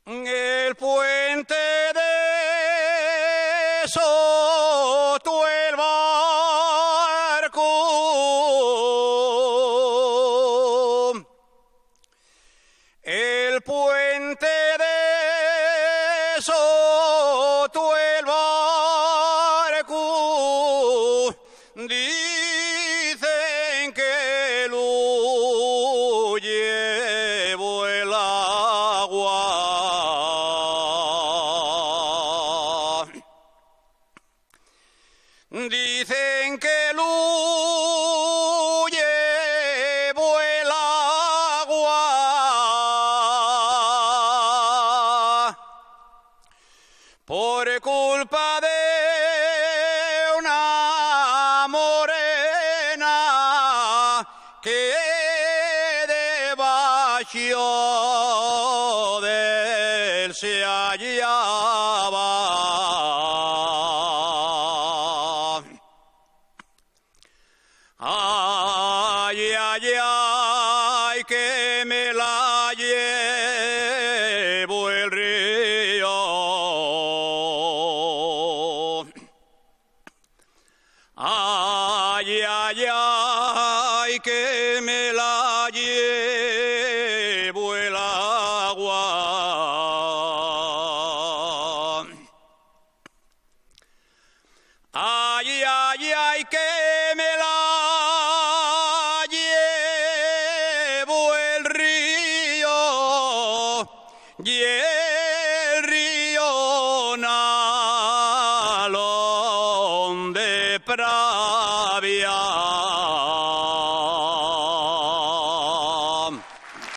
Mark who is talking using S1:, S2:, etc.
S1: El puente de Soto el barco, el puente de Soto el barco, dicen que lo llevó el agua. Dicen que lo llevó el agua por culpa de una morena que debajo de él se hallaba. Ay, ay, ay, que me la llevo el río. Ay, ay, ay, que me la llevo el agua. Ay, ay, ay, que me la llevo el río.